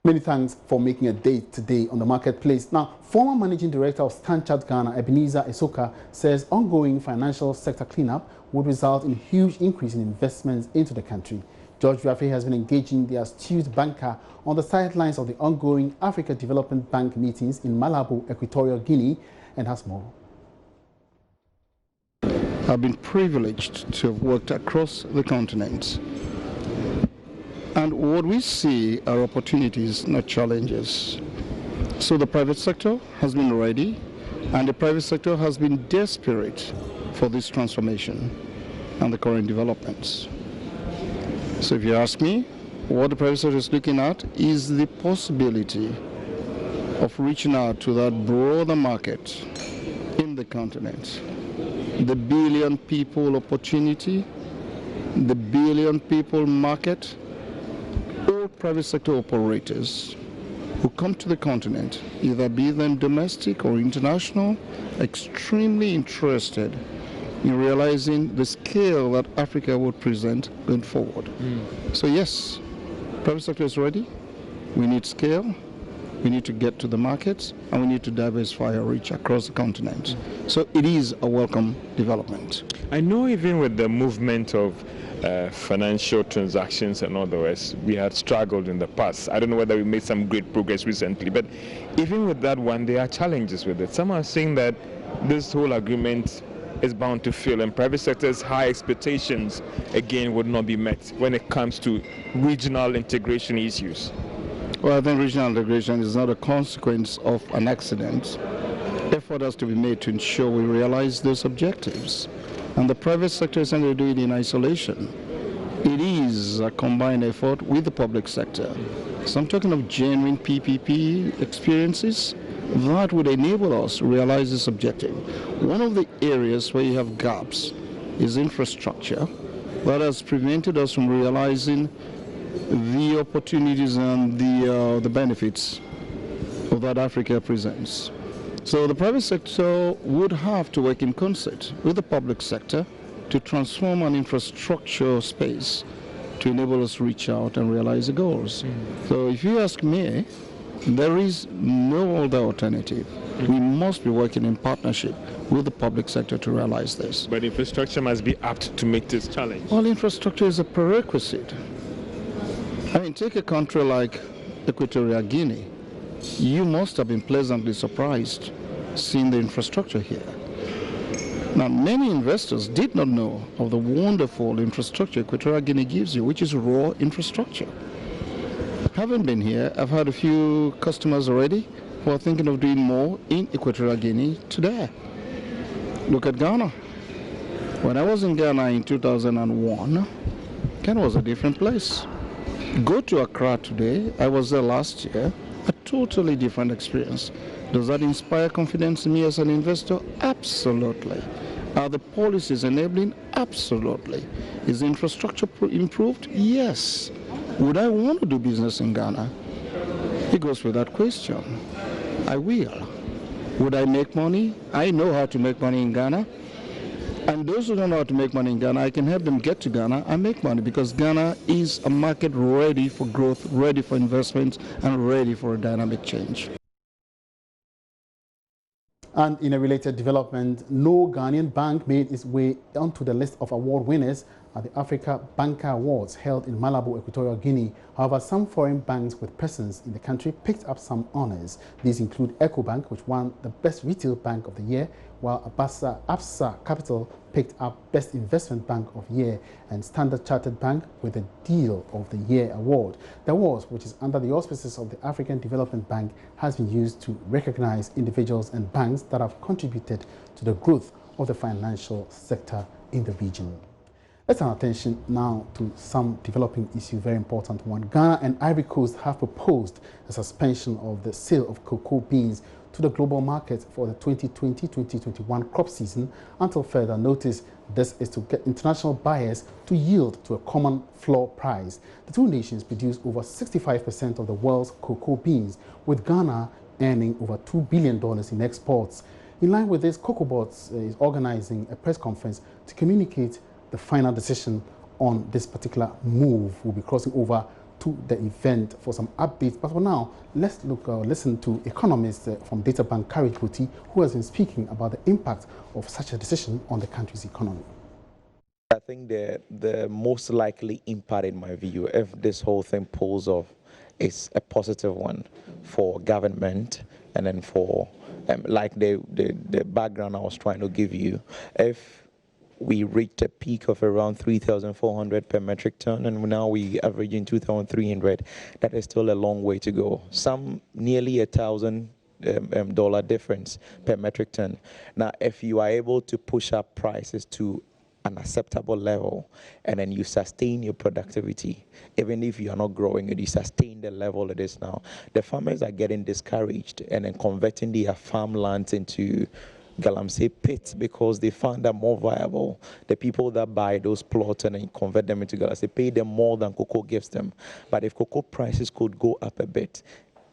Many thanks for making a date today on the marketplace. Now, former managing director of Stanchart Ghana, Ebenezer Esoka, says ongoing financial sector cleanup would result in a huge increase in investments into the country. George Rafe has been engaging the astute banker on the sidelines of the ongoing Africa Development Bank meetings in Malabo, Equatorial Guinea, and has more. I've been privileged to have worked across the continent. And what we see are opportunities, not challenges. So the private sector has been ready, and the private sector has been desperate for this transformation and the current developments. So if you ask me, what the private sector is looking at is the possibility of reaching out to that broader market in the continent. The billion people opportunity, the billion people market. All private sector operators who come to the continent, either be them domestic or international, extremely interested in realizing the scale that Africa would present going forward. So yes, private sector is ready. We need scale. We need to get to the markets, and we need to diversify our reach across the continent. So it is a welcome development. I know even with the movement of financial transactions and all the rest, we had struggled in the past. I don't know whether we made some great progress recently, but even with that one, there are challenges with it. Some are saying that this whole agreement is bound to fail, and private sector's high expectations again would not be met when it comes to regional integration issues. Well, I think regional integration is not a consequence of an accident. Effort has to be made to ensure we realize those objectives. And the private sector is not going to do it in isolation. It is a combined effort with the public sector. So I'm talking of genuine PPP experiences that would enable us to realize this objective. One of the areas where you have gaps is infrastructure that has prevented us from realizing the opportunities and the benefits of that Africa presents. So the private sector would have to work in concert with the public sector to transform an infrastructure space to enable us to reach out and realize the goals. So if you ask me, there is no other alternative. We must be working in partnership with the public sector to realize this. But infrastructure must be apt to meet this challenge. Well, infrastructure is a prerequisite. I mean, take a country like Equatorial Guinea. You must have been pleasantly surprised seeing the infrastructure here. Now, many investors did not know of the wonderful infrastructure Equatorial Guinea gives you, which is raw infrastructure. Having been here, I've had a few customers already who are thinking of doing more in Equatorial Guinea today. Look at Ghana. When I was in Ghana in 2001, Ghana was a different place. Go to Accra today, I was there last year, a totally different experience. Does that inspire confidence in me as an investor? Absolutely. Are the policies enabling? Absolutely. Is the infrastructure improved? Yes. Would I want to do business in Ghana? It goes with that question. I will. Would I make money? I know how to make money in Ghana. And those who don't know how to make money in Ghana, I can help them get to Ghana and make money, because Ghana is a market ready for growth, ready for investment, and ready for a dynamic change. And in a related development, no Ghanaian bank made its way onto the list of award winners at the Africa Banker Awards held in Malabo, Equatorial Guinea. However, some foreign banks with presence in the country picked up some honors. These include EcoBank, which won the Best Retail Bank of the Year, while Absa Capital picked up Best Investment Bank of the Year, and Standard Chartered Bank with the Deal of the Year award. The award, which is under the auspices of the African Development Bank, has been used to recognize individuals and banks that have contributed to the growth of the financial sector in the region. Let's turn our attention now to some developing issue, very important one. Ghana and Ivory Coast have proposed a suspension of the sale of cocoa beans to the global market for the 2020-2021 crop season until further notice. This is to get international buyers to yield to a common floor price. The two nations produce over 65% of the world's cocoa beans, with Ghana earning over $2 billion in exports. In line with this, CocoaBots is organizing a press conference to communicate the final decision on this particular move. Will be crossing over to the event for some updates. But for now, let's listen to economist from Data Bank, Courage Buti, who has been speaking about the impact of such a decision on the country's economy. I think the most likely impact, in my view, if this whole thing pulls off, is a positive one for government, and then for like the background I was trying to give you. If we reached a peak of around 3,400 per metric ton, and now we averaging 2,300, that is still a long way to go. Some nearly $1,000 difference per metric ton. Now, if you are able to push up prices to an acceptable level, and then you sustain your productivity, even if you are not growing it, you sustain the level it is now. The farmers are getting discouraged and then converting their farmlands into galamsey pits because they found that more viable. The people that buy those plots and then convert them into galamsey pay them more than cocoa gives them. But if cocoa prices could go up a bit,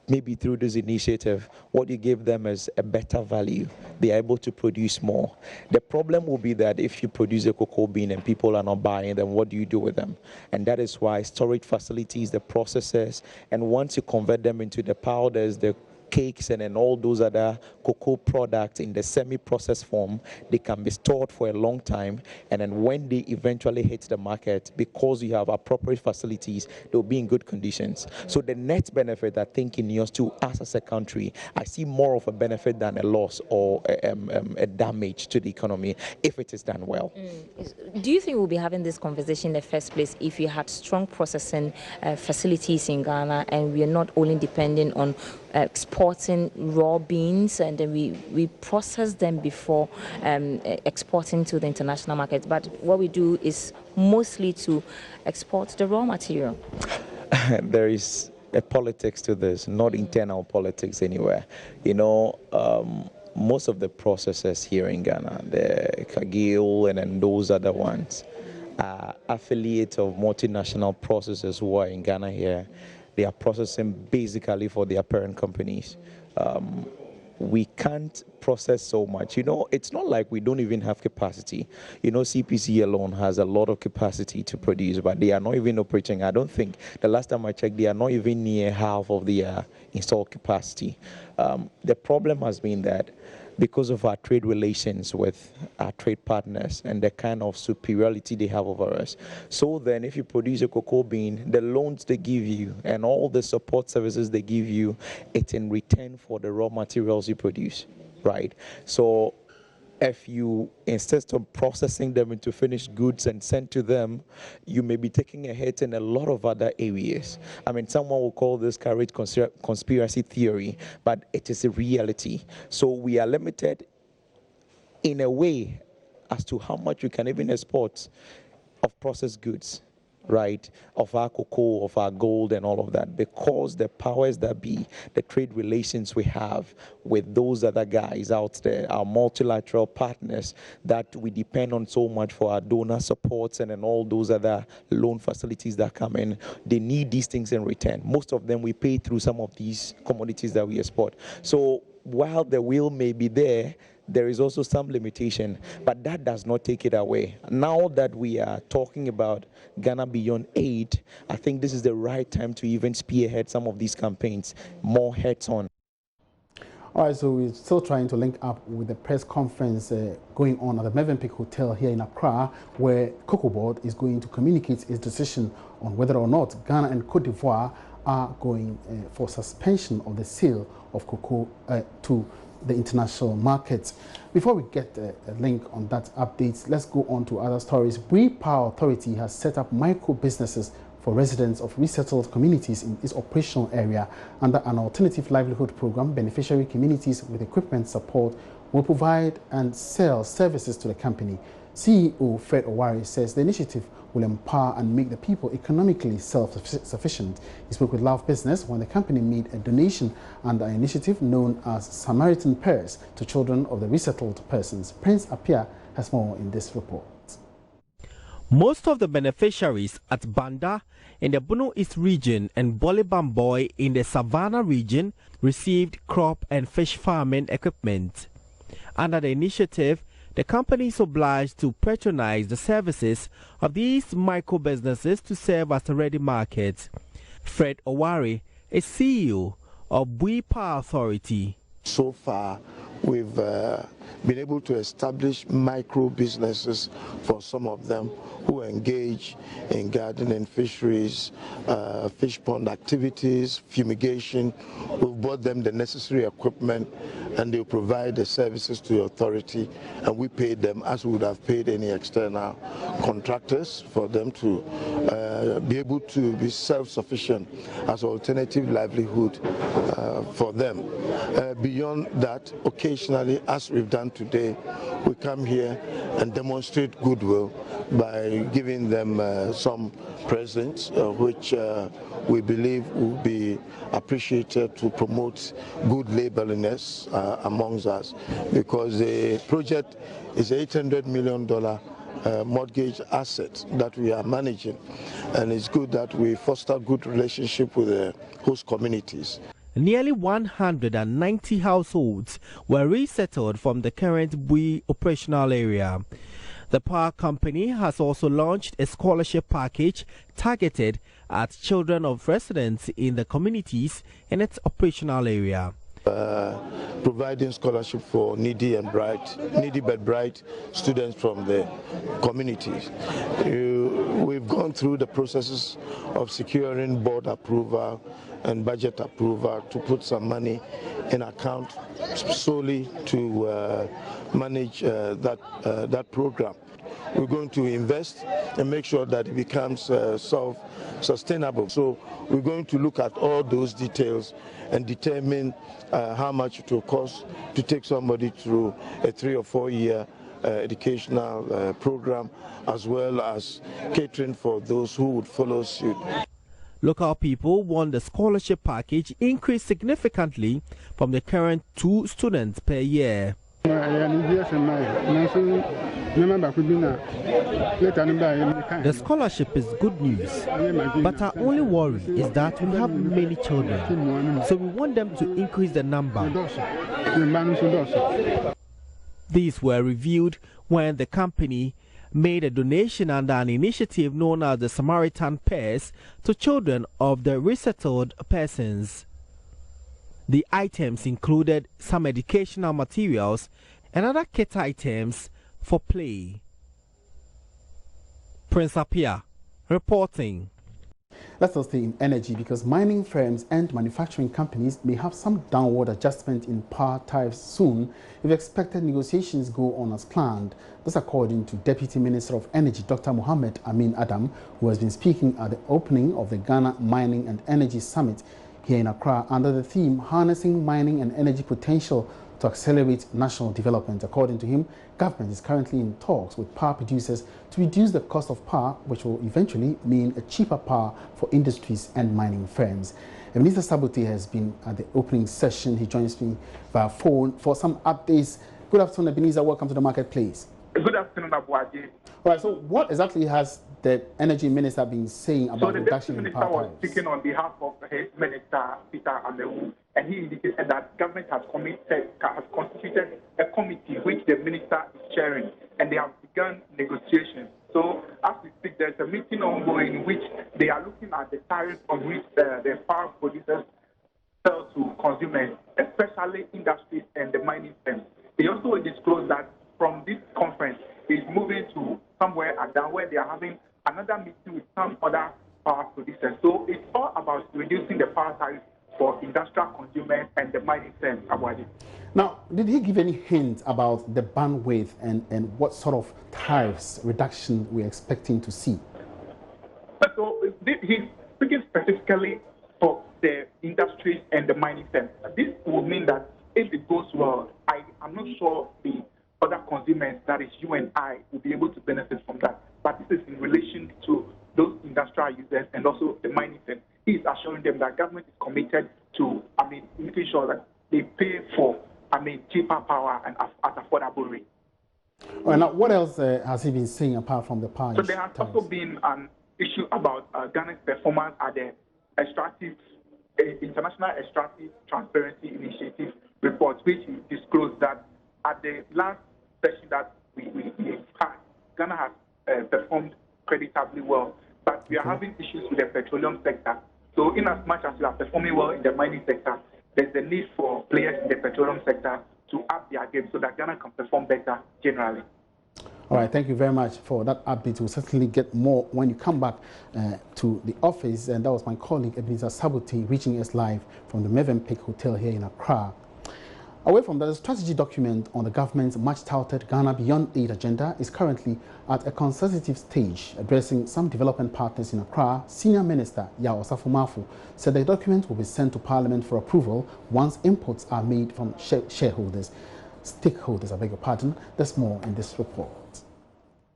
maybe through this initiative, what you give them is a better value. They are able to produce more. The problem will be that if you produce a cocoa bean and people are not buying them, what do you do with them? And that is why storage facilities, the processes, and once you convert them into the powders, the cakes, and then all those other cocoa products in the semi-processed form, they can be stored for a long time, and then when they eventually hit the market, because you have appropriate facilities, they'll be in good conditions. So the net benefit, I think, in yours to us as a country, I see more of a benefit than a loss or a damage to the economy if it is done well. Do you think we'll be having this conversation in the first place if you had strong processing facilities in Ghana, and we are not only depending on exporting raw beans, and then we process them before exporting to the international market? But what we do is mostly to export the raw material. There is a politics to this, not internal politics anywhere. You know, most of the processors here in Ghana, the Cargill and then those other ones, are affiliates of multinational processors who are in Ghana here. They are processing basically for their parent companies. We can't process so much. You know, it's not like we don't even have capacity. You know, CPC alone has a lot of capacity to produce, but they are not even operating. I don't think, the last time I checked, they are not even near half of their installed capacity. The problem has been that because of our trade relations with our trade partners and the kind of superiority they have over us. So then if you produce a cocoa bean, the loans they give you and all the support services they give you, it's in return for the raw materials you produce, right? So if you insist on processing them into finished goods and send to them, you may be taking a hit in a lot of other areas. I mean, someone will call this courage conspiracy theory, but it is a reality. So we are limited in a way as to how much we can even export of processed goods, right, of our cocoa, of our gold and all of that, because the powers that be, the trade relations we have with those other guys out there, our multilateral partners that we depend on so much for our donor supports and then all those other loan facilities that come in, they need these things in return. Most of them we pay through some of these commodities that we export. So while the will may be there, there is also some limitation, but that does not take it away. Now that we are talking about Ghana Beyond Aid, I think this is the right time to even spearhead some of these campaigns, more heads on. All right, so we're still trying to link up with the press conference going on at the Mövenpick Hotel here in Accra, where Cocoa Board is going to communicate its decision on whether or not Ghana and Cote d'Ivoire are going for suspension of the sale of cocoa to the international markets. Before we get a link on that update, let's go on to other stories. Bree Power Authority has set up micro businesses for residents of resettled communities in its operational area under an alternative livelihood program. Beneficiary communities with equipment support will provide and sell services to the company. CEO Fred Owari says the initiative will empower and make the people economically self-sufficient. He spoke with Love Business when the company made a donation under an initiative known as Samaritan Purse to children of the resettled persons. Prince Apia has more in this report. Most of the beneficiaries at Banda in the Bono East region and Bolibamboy in the Savannah region received crop and fish farming equipment. Under the initiative, the company is obliged to patronize the services of these micro businesses to serve as a ready market. Fred Owari is CEO of Bui Power Authority. So far, we've been able to establish micro businesses for some of them who engage in gardening, fisheries, fish pond activities, fumigation. We've bought them the necessary equipment and they provide the services to the authority, and we paid them as we would have paid any external contractors for them to be able to be self-sufficient as alternative livelihood for them. Beyond that, occasionally, as we've done today, we come here and demonstrate goodwill by giving them some presents, which we believe will be appreciated to promote good neighborliness amongst us, because the project is $800 million mortgage asset that we are managing, and it's good that we foster good relationship with the host communities. Nearly 190 households were resettled from the current Bui operational area. The power company has also launched a scholarship package targeted at children of residents in the communities in its operational area. Providing scholarship for needy but bright students from the communities. We've gone through the processes of securing board approval and budget approval to put some money in account solely to manage that program. We're going to invest and make sure that it becomes self-sustainable. So we're going to look at all those details and determine how much it will cost to take somebody through a 3 or 4 year educational program, as well as catering for those who would follow suit. Local people want the scholarship package increased significantly from the current 2 students per year. The scholarship is good news, but our only worry is that we have many children, so we want them to increase the number. These were reviewed when the company made a donation under an initiative known as the Samaritan Pairs to children of the resettled persons. The items included some educational materials and other kit items for play. Prince Apia reporting. Let's also stay in energy, because mining firms and manufacturing companies may have some downward adjustment in power tariffs soon if expected negotiations go on as planned. This according to Deputy Minister of Energy Dr. Mohammed Amin Adam, who has been speaking at the opening of the Ghana Mining and Energy Summit here in Accra under the theme Harnessing Mining and Energy Potential to Accelerate National Development. According to him, government is currently in talks with power producers to reduce the cost of power, which will eventually mean a cheaper power for industries and mining firms. Minister Sabote has been at the opening session. He joins me via phone for some updates. Good afternoon, Ebenezer. Welcome to the marketplace. Good afternoon, Abuaji. All right, so what exactly has the Energy Minister been saying about reduction in power tariffs? So the Deputy Minister was speaking on behalf of his Minister, Peter Amewu, and he indicated that government has constituted a committee which the Minister is chairing, and they have begun negotiations. So as we speak, there's a meeting ongoing in which they are looking at the tariff on which the power producers sell to consumers, especially industries and the mining firms. They also disclosed that from this conference, is moving to somewhere down where they are having another meeting with some other power producers. So it's all about reducing the power tariff for industrial consumers and the mining firms. Now, did he give any hint about the bandwidth and what sort of tariffs reduction we're expecting to see? So he's speaking specifically for the industries and the mining firms. This will mean that if it goes well, I'm not sure the other consumers, that is you and I, will be able to benefit from that. But this is in relation to those industrial users and also the mining firms. He is assuring them that government is committed to, making sure that they pay for, cheaper power and at affordable rate. All right, now, what else has he been saying apart from the power? So there has also been an issue about Ghana's performance at the International Extractive Transparency Initiative report, which disclosed that at the last session that we had, Ghana has performed creditably well, but we are having issues with the petroleum sector. So in as much as we are performing well in the mining sector, there's the need for players in the petroleum sector to up their game so that Ghana can perform better generally. All right, thank you very much for that update. We'll certainly get more when you come back to the office. And that was my colleague, Ebenezer Sabote, reaching us live from the Mövenpick Hotel here in Accra. Away from that, the strategy document on the government's much-touted Ghana Beyond Aid agenda is currently at a consultative stage. Addressing some development partners in Accra, Senior Minister Yao Osafo-Maafo said the document will be sent to Parliament for approval once inputs are made from stakeholders. I beg your pardon. There's more in this report.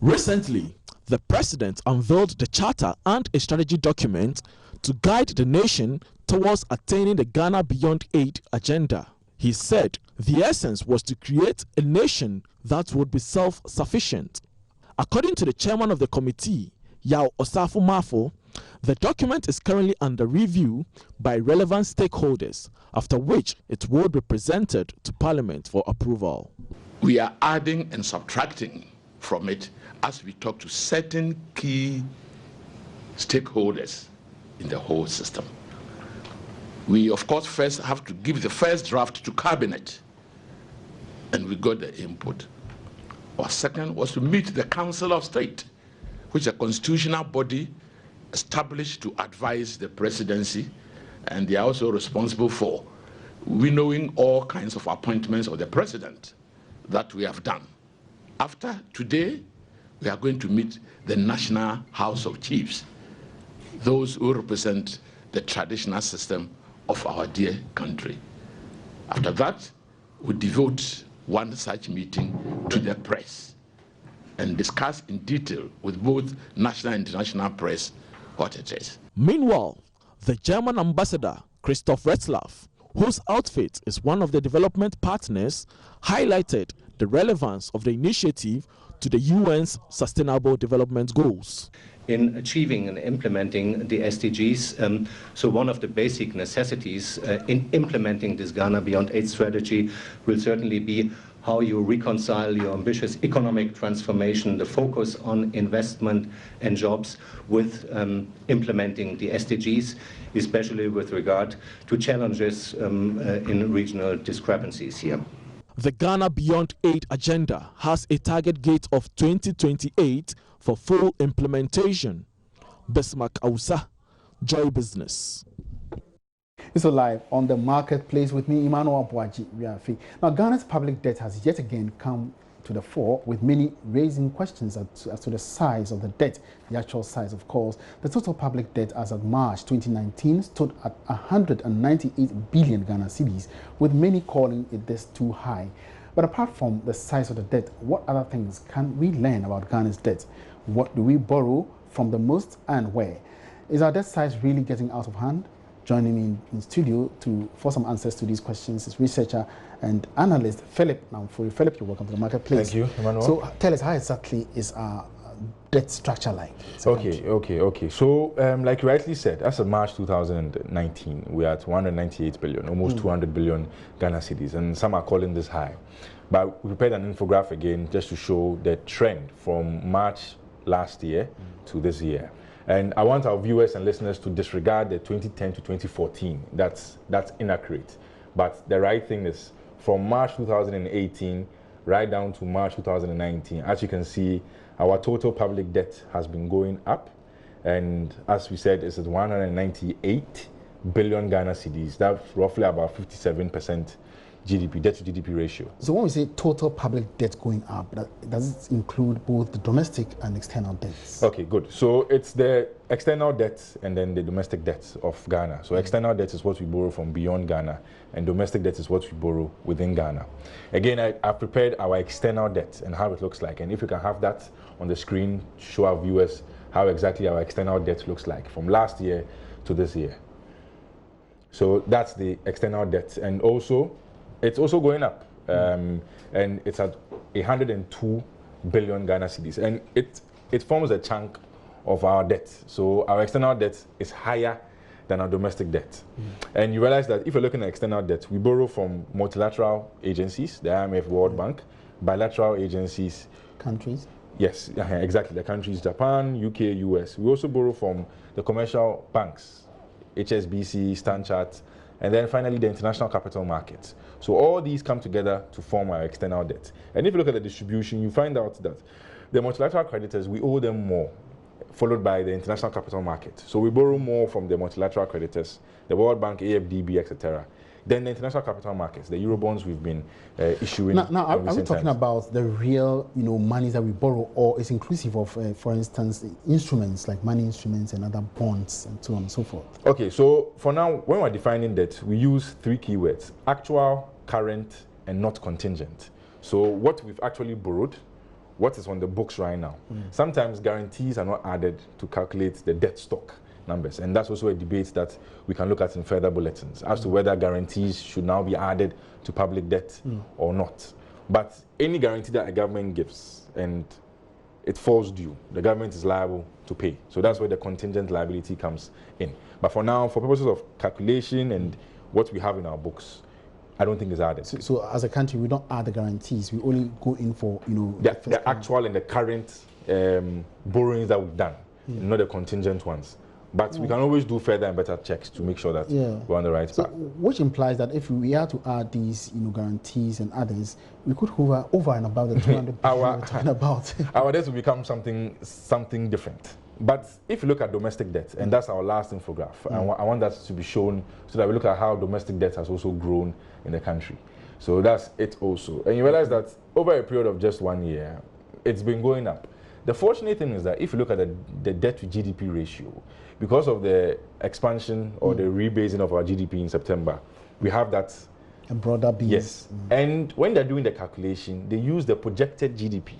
Recently, the President unveiled the Charter and a strategy document to guide the nation towards attaining the Ghana Beyond Aid agenda. He said the essence was to create a nation that would be self-sufficient. According to the chairman of the committee, Yao Osafo-Maafo, the document is currently under review by relevant stakeholders, after which it will be presented to Parliament for approval. We are adding and subtracting from it as we talk to certain key stakeholders in the whole system. We, of course, first have to give the first draft to Cabinet, and we got the input. Our second was to meet the Council of State, which is a constitutional body established to advise the presidency, and they are also responsible for winnowing all kinds of appointments of the president that we have done. After today, we are going to meet the National House of Chiefs, those who represent the traditional system of our dear country. After that, we devote one such meeting to the press and discuss in detail with both national and international press what it is. Meanwhile, the German ambassador, Christoph Retzlaff, whose outfit is one of the development partners, highlighted the relevance of the initiative to the UN's Sustainable Development Goals. In achieving and implementing the SDGs, so one of the basic necessities in implementing this Ghana Beyond Aid strategy will certainly be how you reconcile your ambitious economic transformation, the focus on investment and jobs with implementing the SDGs, especially with regard to challenges in regional discrepancies here. The Ghana Beyond Aid agenda has a target date of 2028 for full implementation. Bismarck Ausa, Joy Business. It's live on the marketplace with me, Emmanuel Boaji. Now, Ghana's public debt has yet again come to the fore, with many raising questions as to the size of the debt, the actual size, of course. The total public debt as of March 2019 stood at 198 billion Ghana cedis, with many calling it this too high. But apart from the size of the debt, what other things can we learn about Ghana's debt? What do we borrow from the most and where? Is our debt size really getting out of hand? Joining me in studio for some answers to these questions is researcher and analyst Philip Namfuri. Philip, you're welcome to the marketplace. Thank you, Emmanuel. So tell us, how exactly is our debt structure like? Okay. So like you rightly said, as of March 2019, we are at 198 billion, almost 200 billion Ghana cedis, and some are calling this high. But we prepared an infographic again just to show the trend from March last year to this year. And I want our viewers and listeners to disregard the 2010 to 2014. That's inaccurate. But the right thing is, from March 2018 right down to March 2019, as you can see, our total public debt has been going up. And as we said, it's at 198 billion Ghana cedis. That's roughly about 57% GDP, debt to GDP ratio. So when we say total public debt going up, does it include both the domestic and external debts? Okay, good. So it's the external debt and then the domestic debt of Ghana. So external debt is what we borrow from beyond Ghana, and domestic debt is what we borrow within Ghana. Again, I've prepared our external debt and how it looks like. And if you can have that on the screen, show our viewers how exactly our external debt looks like from last year to this year. So that's the external debt. And also, it's also going up, and it's at 102 billion Ghana cedis, and it forms a chunk of our debt. So our external debt is higher than our domestic debt. And you realize that if you're looking at external debt, we borrow from multilateral agencies, the IMF, World Bank, bilateral agencies. Countries? Yes, exactly. The countries, Japan, UK, US. We also borrow from the commercial banks, HSBC, Standard Chartered, and then finally the international capital markets. So all these come together to form our external debt. And if you look at the distribution, you find out that the multilateral creditors, we owe them more, followed by the international capital market. So we borrow more from the multilateral creditors, the World Bank, AFDB, etc. Then the international capital markets, the Eurobonds we've been issuing. Now are we talking about the real, monies that we borrow, or is inclusive of, for instance, instruments like money instruments and other bonds and so on and so forth? Okay, so for now, when we're defining debt, we use 3 keywords: actual, current, and not contingent. So what we've actually borrowed, what is on the books right now. Sometimes guarantees are not added to calculate the debt stock numbers, and that's also a debate that we can look at in further bulletins as to whether guarantees should now be added to public debt or not. But any guarantee that a government gives and it falls due, the government is liable to pay. So that's where the contingent liability comes in. But for now, for purposes of calculation and what we have in our books, I don't think it's added. So as a country, we don't add the guarantees. We only go in for, the actual and the current borrowings that we've done, not the contingent ones. But we can always do further and better checks to make sure that we're on the right path. Which implies that if we are to add these, guarantees and others, we could hover over and above the 200 billion we're talking about. Our debt will become something different. But if you look at domestic debt, and that's our last infograph, I want that to be shown so that we look at how domestic debt has also grown in the country. So that's it also. And you realize that over a period of just 1 year, it's been going up. The fortunate thing is that if you look at the debt to GDP ratio, because of the expansion or the rebasing of our GDP in September, we have that. A broader base. Yes. And when they're doing the calculation, they use the projected GDP.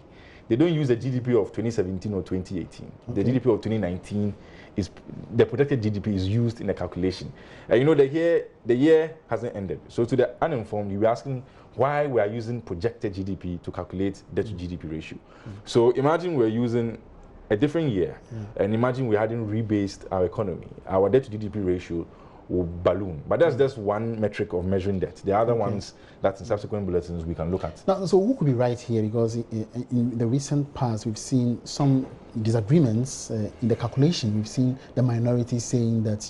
They don't use the GDP of 2017 or 2018. The GDP of 2019 is, the projected GDP is used in the calculation. The year hasn't ended. So to the uninformed, you're asking why we are using projected GDP to calculate debt to GDP ratio. So imagine we're using a different year, and imagine we hadn't rebased our economy. Our debt to GDP ratio will balloon. But that's just one metric of measuring debt. The other ones that in subsequent bulletins we can look at. Now, so who could be right here? Because in the recent past, we've seen some disagreements in the calculation. We've seen the minority saying that,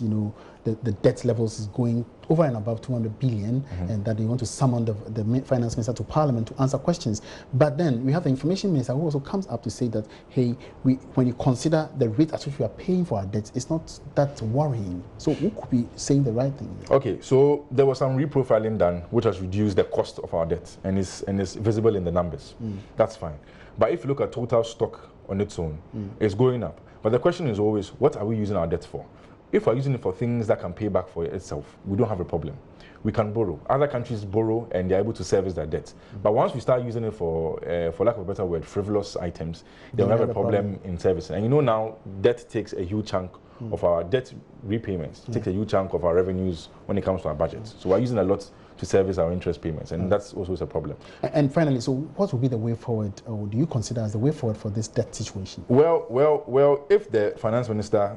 the debt levels is going over and above 200 billion, and that they want to summon the finance minister to parliament to answer questions. But then we have the information minister who also comes up to say that, hey, when you consider the rate at which we are paying for our debts, it's not that worrying. So who could be saying the right thing? Okay, so there was some reprofiling done, which has reduced the cost of our debt, and is visible in the numbers. That's fine. But if you look at total stock on its own, it's going up. But the question is always, what are we using our debt for? If we're using it for things that can pay back for itself, we don't have a problem. We can borrow. Other countries borrow and they're able to service their debt. But once we start using it for lack of a better word, frivolous items, then we have a problem in servicing. And now, debt takes a huge chunk of our debt repayments, takes a huge chunk of our revenues when it comes to our budget. So we're using a lot to service our interest payments, and that's also a problem. And finally, so what would be the way forward, or do you consider as the way forward for this debt situation? Well, if the finance minister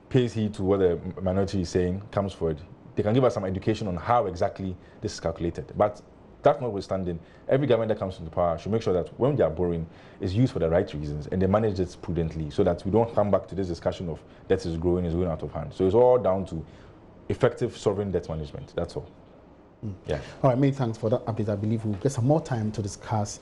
pays heed to what the minority is saying, comes forward, they can give us some education on how exactly this is calculated. But that notwithstanding, every government that comes into power should make sure that when they are borrowing, it's used for the right reasons and they manage it prudently, so that we don't come back to this discussion of debt is going out of hand. So it's all down to effective sovereign debt management. That's all. Yeah. All right, many thanks for that update. I believe we'll get some more time to discuss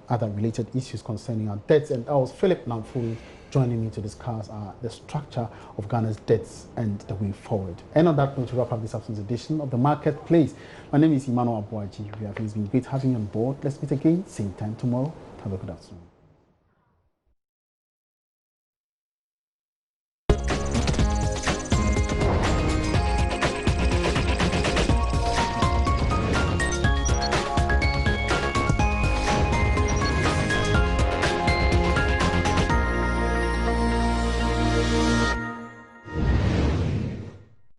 other related issues concerning our debts. And I was Philip Namfuri, joining me to discuss the structure of Ghana's debts and the way forward. And on that note, to wrap up this afternoon's edition of The Marketplace, my name is Emmanuel Abuaji. It's been great having you on board. Let's meet again, same time tomorrow. Have a good afternoon.